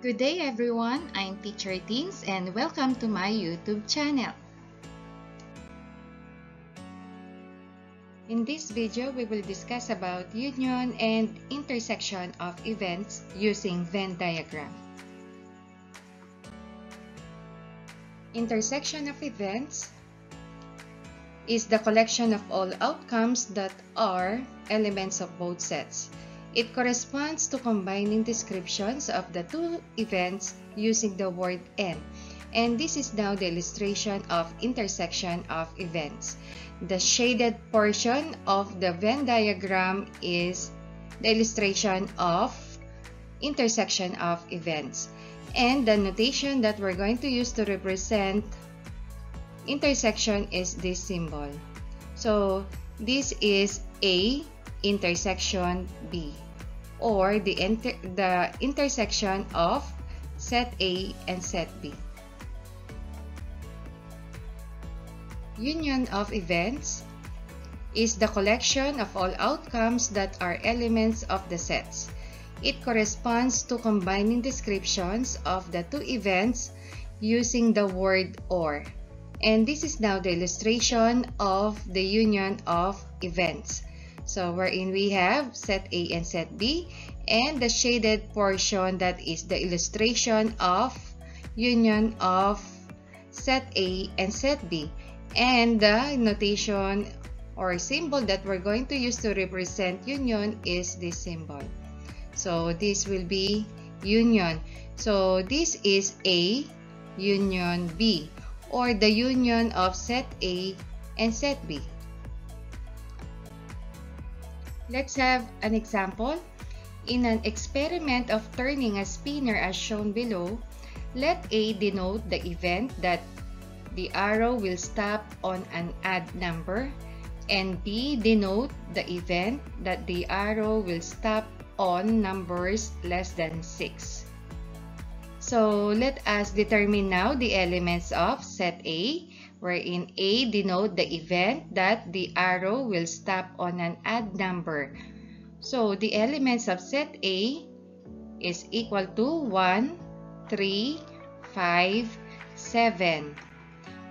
Good day everyone, I'm Teacher Teens and welcome to my YouTube channel. In this video, we will discuss about union and intersection of events using Venn diagram. Intersection of events is the collection of all outcomes that are elements of both sets. It corresponds to combining descriptions of the two events using the word and this is now the illustration of intersection of events. The shaded portion of the Venn diagram is the illustration of intersection of events, and the notation that we're going to use to represent intersection is this symbol. So this is A intersection B, or the intersection of set A and set B. Union of events is the collection of all outcomes that are elements of the sets. It corresponds to combining descriptions of the two events using the word or. And this is now the illustration of the union of events. So wherein we have set A and set B, and the shaded portion that is the illustration of union of set A and set B. And the notation or symbol that we're going to use to represent union is this symbol. So this will be union. So this is A union B, or the union of set A and set B. Let's have an example. In an experiment of turning a spinner as shown below, let A denote the event that the arrow will stop on an odd number, and B denote the event that the arrow will stop on numbers less than 6. So let us determine now the elements of set A, wherein A denote the event that the arrow will stop on an odd number. So the elements of set A is equal to 1, 3, 5, 7.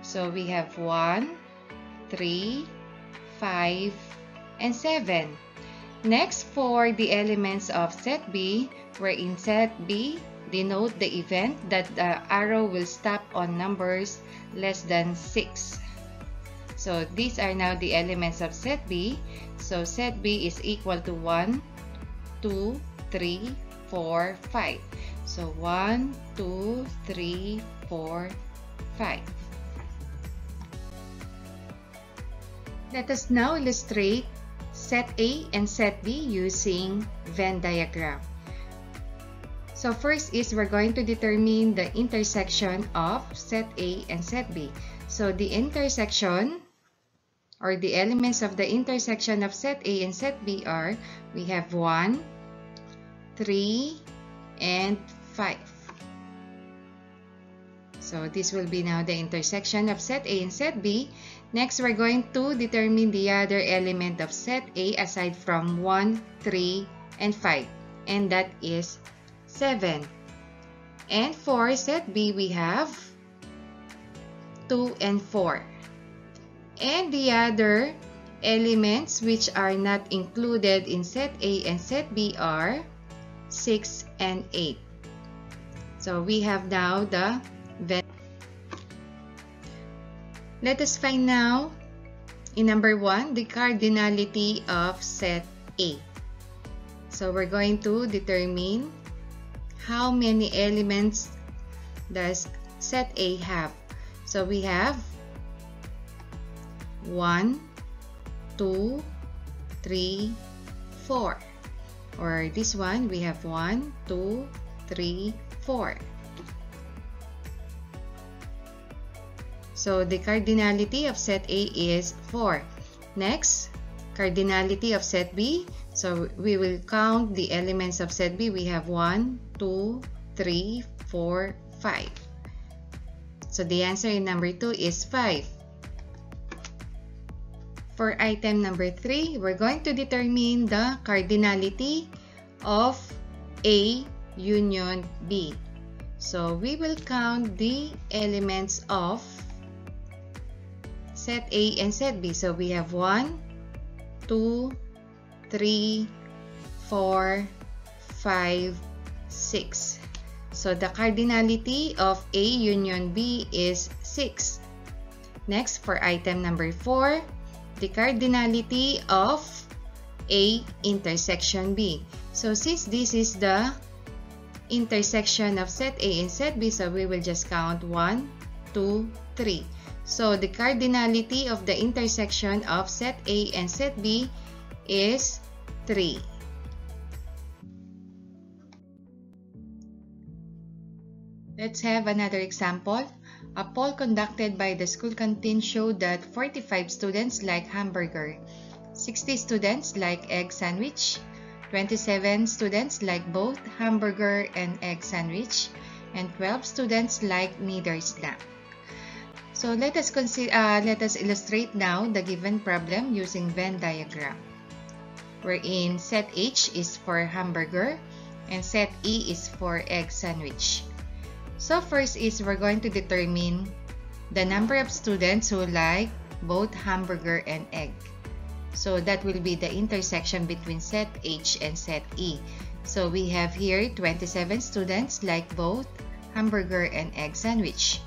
So we have 1, 3, 5, and 7. Next, for the elements of set B, wherein set B denote the event that the arrow will stop on numbers less than 6. So these are now the elements of set B. So set B is equal to 1, 2, 3, 4, 5. So 1, 2, 3, 4, 5. Let us now illustrate set A and set B using Venn diagram. So first is we're going to determine the intersection of set A and set B. So the intersection or the elements of the intersection of set A and set B are, we have 1, 3, and 5. So this will be now the intersection of set A and set B. Next, we're going to determine the other element of set A aside from 1, 3, and 5. And that is 7. And for set B, we have 2 and 4. And the other elements which are not included in set A and set B are 6 and 8. So we have now the Venn. Let us find now, in number 1, the cardinality of set A. So we're going to determine how many elements does set A have. So we have 1, 2, 3, 4. Or this one, we have 1, 2, 3, 4. So the cardinality of set A is 4. Next, cardinality of set B. So we will count the elements of set B. We have 1, 2, 3, 4, 5. So the answer in number 2 is 5. For item number 3, we're going to determine the cardinality of A union B. So we will count the elements of set A and set B. So we have 1, 2, 3, 4, 5, 6. So the cardinality of A union B is 6. Next, for item number 4, the cardinality of A intersection B. So since this is the intersection of set A and set B, so we will just count 1, 2, 3. So the cardinality of the intersection of set A and set B is 3. Let's have another example. A poll conducted by the school canteen showed that 45 students like hamburger, 60 students like egg sandwich, 27 students like both hamburger and egg sandwich, and 12 students like neither snack. So let us illustrate now the given problem using Venn diagram, wherein set H is for hamburger and set E is for egg sandwich. So first is we're going to determine the number of students who like both hamburger and egg. So that will be the intersection between set H and set E. So we have here 27 students like both hamburger and egg sandwich.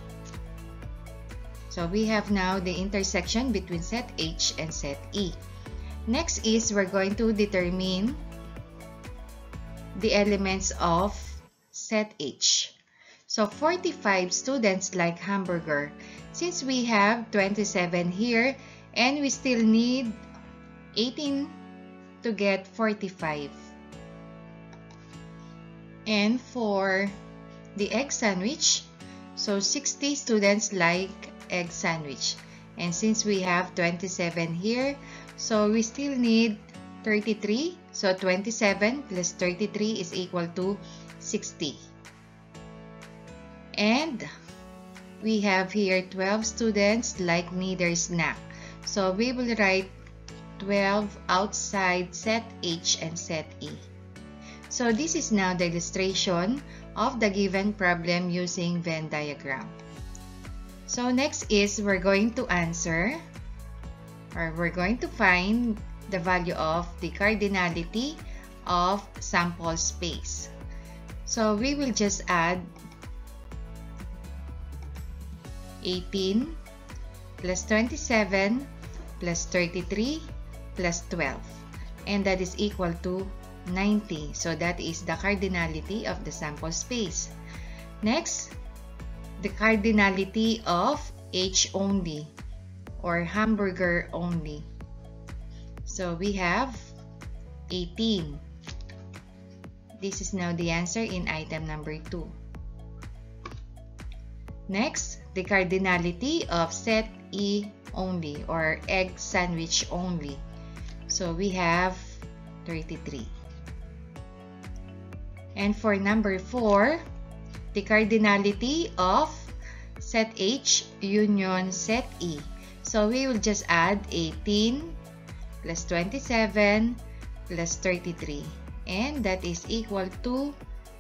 So we have now the intersection between set H and set E. Next is we're going to determine the elements of set H. So 45 students like hamburger. Since we have 27 here and we still need 18 to get 45. And for the egg sandwich, so 60 students like egg sandwich. And since we have 27 here, so we still need 33. So 27 plus 33 is equal to 60. And we have here 12 students like neither snack. So we will write 12 outside set H and set E. So this is now the illustration of the given problem using Venn diagram. So next is we're going to answer, or we're going to find the value of the cardinality of sample space. So we will just add 18 plus 27 plus 33 plus 12, and that is equal to 90. So that is the cardinality of the sample space. Next, the cardinality of H only, or hamburger only. So we have 18. This is now the answer in item number 2. Next, the cardinality of set E only, or egg sandwich only. So we have 33. And for number 4, the cardinality of set H union set E. So we will just add 18 plus 27 plus 33, and that is equal to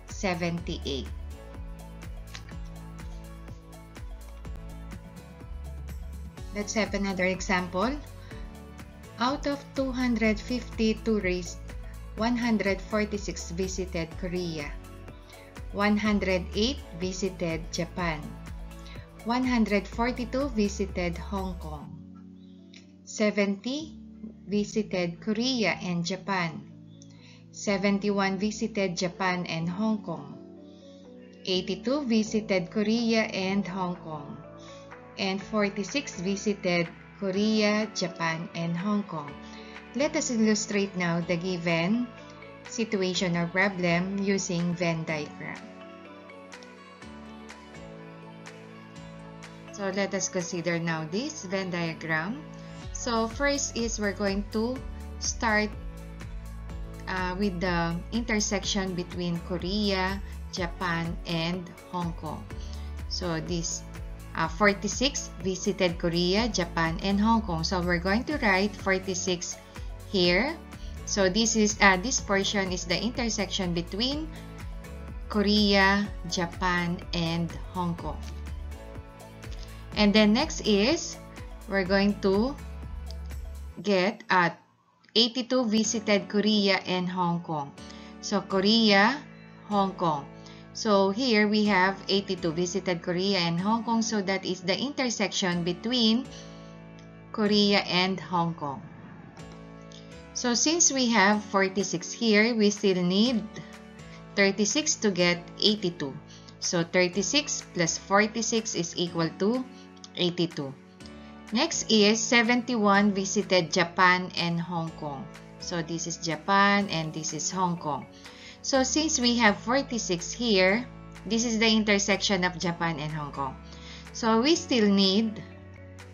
78. Let's have another example. Out of 250 tourists, 146 visited Korea, 108 visited Japan, 142 visited Hong Kong, 70 visited Korea and Japan, 71 visited Japan and Hong Kong, 82 visited Korea and Hong Kong, and 46 visited Korea, Japan, and Hong Kong. Let us illustrate now the given situation or problem using Venn diagram. So let us consider now this Venn diagram. So first is we're going to start with the intersection between Korea, Japan, and Hong Kong. So this 46 visited Korea, Japan, and Hong Kong. So we're going to write 46 here. So this is this portion is the intersection between Korea, Japan, and Hong Kong. And then next is, we're going to get 82 visited Korea and Hong Kong. So Korea, Hong Kong. So here we have 82 visited Korea and Hong Kong. So that is the intersection between Korea and Hong Kong. So since we have 46 here, we still need 36 to get 82. So 36 plus 46 is equal to 82. Next is 71 visited Japan and Hong Kong. So this is Japan and this is Hong Kong. So since we have 46 here, this is the intersection of Japan and Hong Kong. So we still need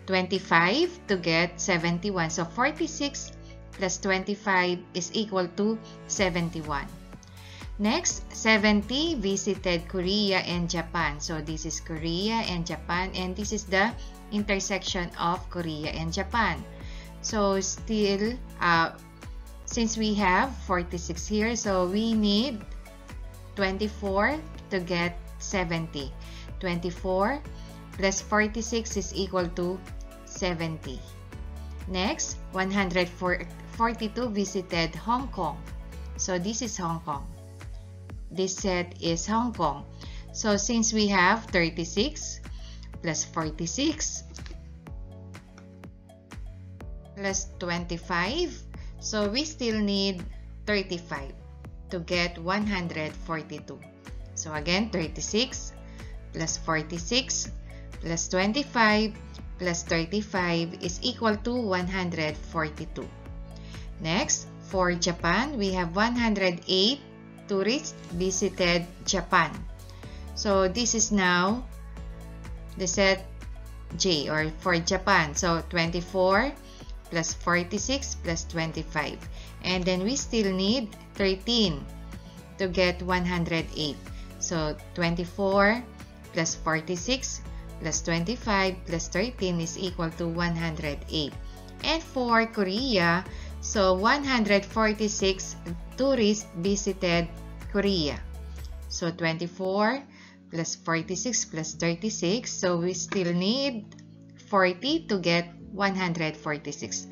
25 to get 71. So 46 plus 25 is equal to 71. Next, 70 visited Korea and Japan. So this is Korea and Japan, and this is the intersection of Korea and Japan. So still, since we have 46 here, so we need 24 to get 70. 24 plus 46 is equal to 70. Next, 142 visited Hong Kong. So this is Hong Kong. This set is Hong Kong. So since we have 36 plus 46 plus 25, so we still need 35 to get 142. So again, 36 plus 46 plus 25 plus 35 is equal to 142. Next, for Japan, we have 108 tourists visited Japan. So this is now the set J, or for Japan. So 24 plus 46 plus 25. And then we still need 13 to get 108. So 24 plus 46 plus 25 plus 13 is equal to 108. And for Korea, so 146 tourists visited Korea. So 24 plus 46 plus 36. So we still need 40 to get 146.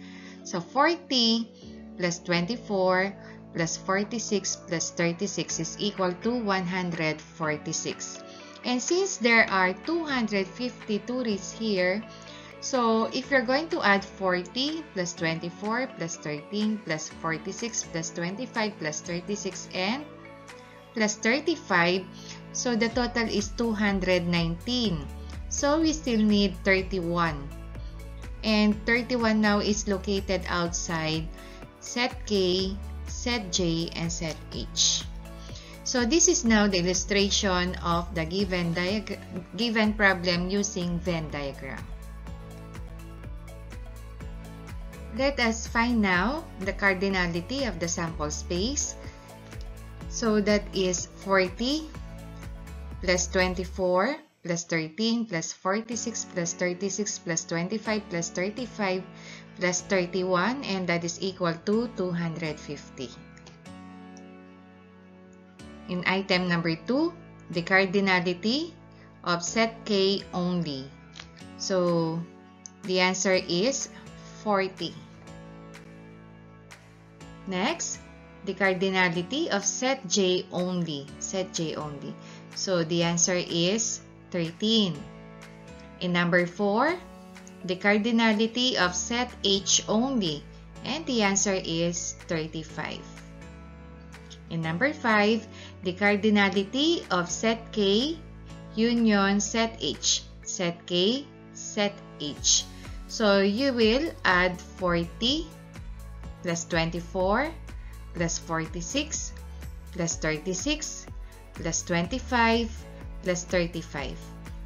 So 40 plus 24 plus 46 plus 36 is equal to 146. And since there are 250 tourists here, so if you're going to add 40 plus 24 plus 13 plus 46 plus 25 plus 36 and plus 35, so the total is 219. So we still need 31. And 31 now is located outside set K, set J, and set H. So this is now the illustration of the given problem using Venn diagram. Let us find now the cardinality of the sample space. So that is 40 plus 24 plus 13 plus 46 plus 36 plus 25 plus 35 plus 31, and that is equal to 250. In item number 2, the cardinality of set K only. So the answer is 40. Next, the cardinality of set J only. Set J only. So the answer is 13. In number 4, the cardinality of set H only. And the answer is 35. In number 5, the cardinality of set K union set H. Set K, set H. So you will add 40 plus 24 plus 46 plus 36 plus 25 plus 35.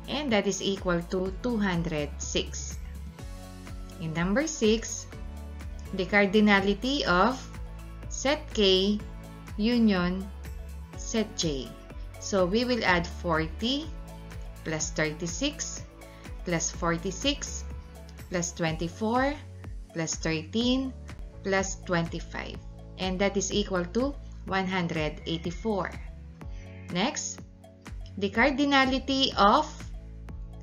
And that is equal to 206. In number 6, the cardinality of set K union set J. So we will add 40 plus 36 plus 46 plus 24 plus 13 plus 25. And that is equal to 184. Next, the cardinality of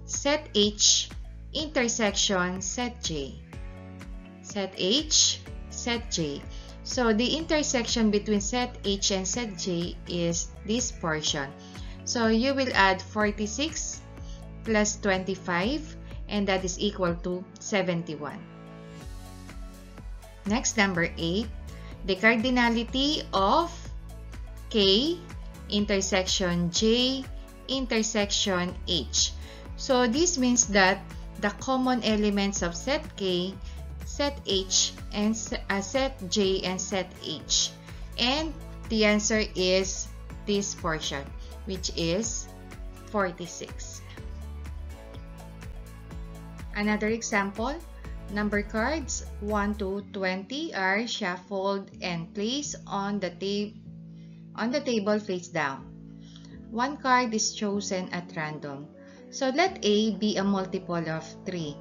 set H intersection set J. Set H, set J. So the intersection between set H and set J is this portion. So you will add 46 plus 25, and that is equal to 71. Next, number 8, the cardinality of K intersection J intersection H. So this means that the common elements of set K, set H, and set J and set H. And the answer is this portion, which is 46. Another example, number cards 1 to 20 are shuffled and placed on the table face down. One card is chosen at random. So let A be a multiple of 3.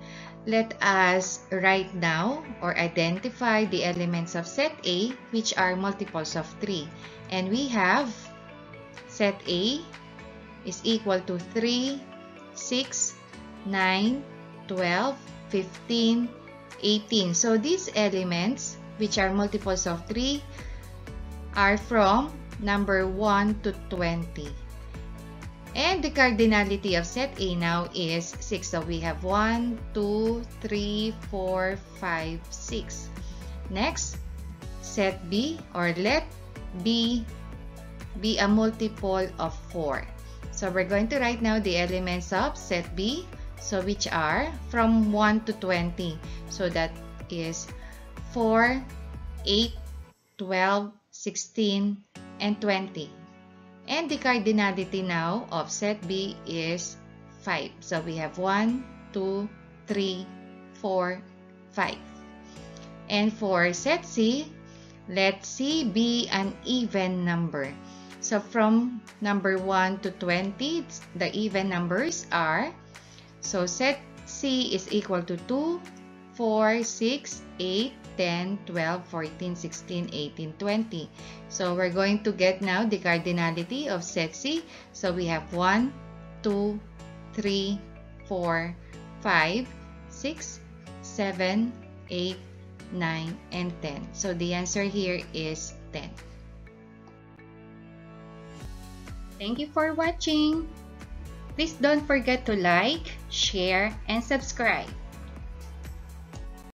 Let us write now or identify the elements of set A, which are multiples of 3. And we have set A is equal to 3, 6, 9, 12, 15, 18. So these elements, which are multiples of 3, are from number 1 to 20. And the cardinality of set A now is 6. So we have 1, 2, 3, 4, 5, 6. Next, set B, or let B be a multiple of 4. So we're going to write now the elements of set B, so which are from 1 to 20. So that is 4, 8, 12, 16, and 20. And the cardinality now of set B is 5. So we have 1, 2, 3, 4, 5. And for set C, let C be an even number. So from number 1 to 20, the even numbers are, so set C is equal to 2, 4, 6, 8, 10, 12, 14, 16, 18, 20. So we're going to get now the cardinality of set C. So we have 1, 2, 3, 4, 5, 6, 7, 8, 9, and 10. So the answer here is 10. Thank you for watching. Please don't forget to like, share, and subscribe.